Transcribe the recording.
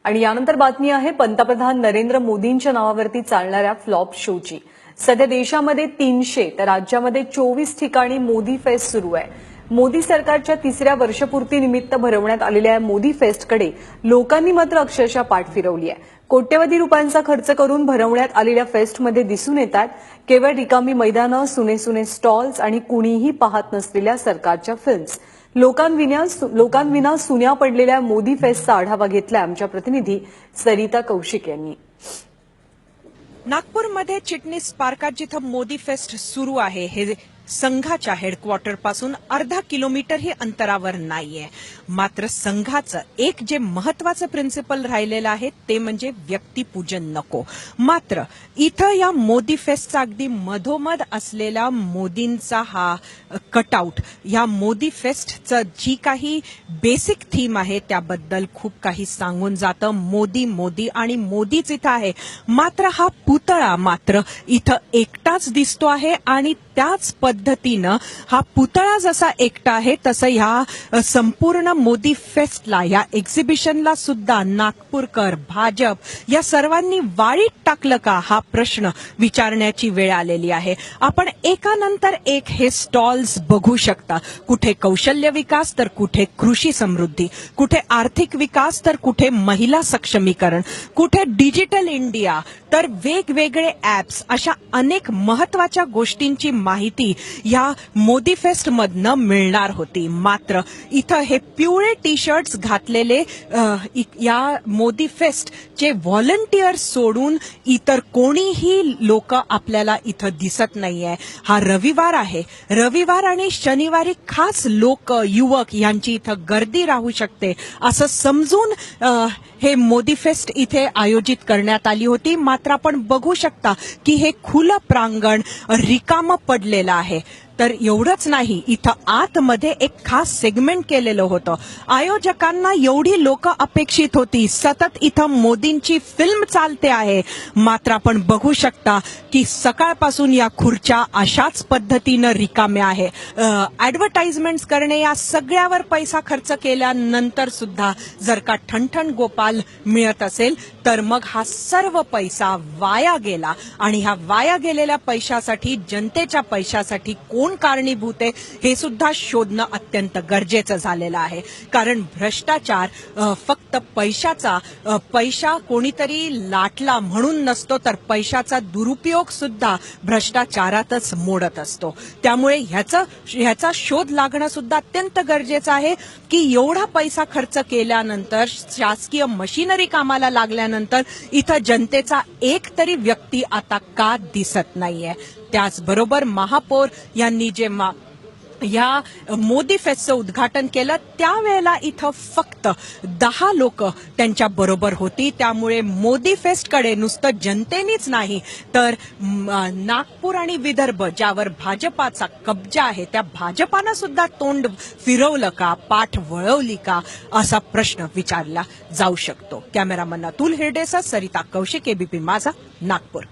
आणि यानंतर बातमी आहे पंतप्रधान नरेंद्र मोदींच्या नावावरती चालणाऱ्या फ्लॉप शोची। सध्या देशामध्ये 300 तर राज्यामध्ये 24 ठिकाणी मोदी फेस्ट सुरू आहे। मोदी सरकारच्या तिसऱ्या वर्षपूर्तीनिमित्त भरवण्यात आलेल्या मोदी फेस्टकडे लोकांनी मात्र अक्षरशः पाठ फिरवली आहे। कोट्यवधी रुपयांचा खर्च करून भरवण्यात आलेल्या फेस्टमध्ये दिसून येतात केवळ रिकामी मैदानं, सुने सुने स्टॉल्स आणि कुणीही पाहत नसलेल्या सरकारच्या फिल्म्स। लोकांविना सुन्या पडलेल्या मोदी फेस्टचा आढावा घेतलाय आमच्या प्रतिनिधी सरिता कौशिक यांनी। नागपूरमध्ये चिटणीस पार्कात जिथं मोदी फेस्ट सुरू आहे हे संघाच्या हेडक्वार्टर पासून अर्धा किलोमीटरही अंतरावर नाहीये। मात्र संघाचं एक जे महत्वाचं प्रिन्सिपल राहिलेलं आहे ते म्हणजे व्यक्तिपूजन नको। मात्र इथं या मोदी फेस्टचा अगदी मधोमध असलेला मोदींचा हा कटआउट या मोदी फेस्टचं जी काही बेसिक थीम आहे त्याबद्दल खूप काही सांगून जातं। मोदी मोदी आणि मोदीच इथं आहे, मात्र हा पुतळा मात्र इथं एकटाच दिसतो आहे आणि त्याच पद्धतीनं हा पुतळा जसा एकटा आहे तसं ह्या संपूर्ण मोदी फेस्टला या एक्झिबिशनला सुद्धा नागपूरकर, भाजप या सर्वांनी वाळीत टाकलं का हा प्रश्न विचारण्याची वेळ आलेली आहे। आपण एकानंतर एक हे स्टॉल्स बघू शकता। कुठे कौशल्य विकास तर कुठे कृषी समृद्धी, कुठे आर्थिक विकास तर कुठे महिला सक्षमीकरण, कुठे डिजिटल इंडिया तर वेगवेगळे ॲप्स, अशा अनेक महत्वाच्या गोष्टींची माहिती या मोदी फेस्ट मधनं मिळणार होती। मात्र इथं हे पिवळे टी शर्ट्स घातलेले या मोदी फेस्टचे व्हॉलंटिअर्स सोडून इतर कोणीही लोक आपल्याला इथं दिसत नाहीये। हा रविवार आहे, रविवार आणि शनिवारी खास लोक, युवक यांची इथं गर्दी राहू शकते असं समजून हे मोदी फेस्ट इथे आयोजित करण्यात आली होती। मात्र आपण बघू शकता की हे खुलं प्रांगण रिकामं पडलेलं आहे। तर एवढंच नाही, इथं आतमध्ये एक खास सेगमेंट केलेलं होतं। आयोजकांना एवढी लोक अपेक्षित होती, सतत इथं मोदींची फिल्म चालते आहे, मात्र आपण बघू शकता की सकाळपासून या खुर्च्या अशाच पद्धतीनं रिकाम्या आहे। ॲडव्हर्टाइजमेंट्स करणे या सगळ्यावर पैसा खर्च केल्यानंतर सुद्धा जर का ठणठण गोपाल मिळत असेल तर मग हा सर्व पैसा वाया गेला आणि ह्या वाया गेलेल्या पैशासाठी, जनतेच्या पैशासाठी कोण कारणीभूत आहे हे सुद्धा शोधणं अत्यंत गरजेचं झालेलं आहे। कारण भ्रष्टाचार फक्त पैसा कोणीतरी लाटला म्हणून नसतो, तर पैशाचा दुरुपयोग सुद्धा भ्रष्टाचारातच मोडत असतो। त्यामुळे ह्याचा शोध लागणं सुद्धा अत्यंत गरजेचं आहे की एवढा पैसा खर्च केल्यानंतर, शासकीय मशिनरी कामाला लागल्यानंतर इथं जनतेचा एक तरी व्यक्ती आता का दिसत नाहीये। त्याचबरोबर महापौर यांनी जेव्हा या मोदी फेस्टचं उद्घाटन केलं त्यावेळेला इथं फक्त 10 लोक त्यांच्या बरोबर होती। त्यामुळे मोदी फेस्टकडे नुसतं जनतेनेच नाही तर नागपूर आणि विदर्भ ज्यावर भाजपाचा कब्जा आहे त्या भाजपानं सुद्धा तोंड फिरवलं का, पाठ वळवली का असा प्रश्न विचारला जाऊ शकतो। कॅमेरामन अतुल हिरडेसह सरिता कौशिक, एबीपी माझा, नागपूर।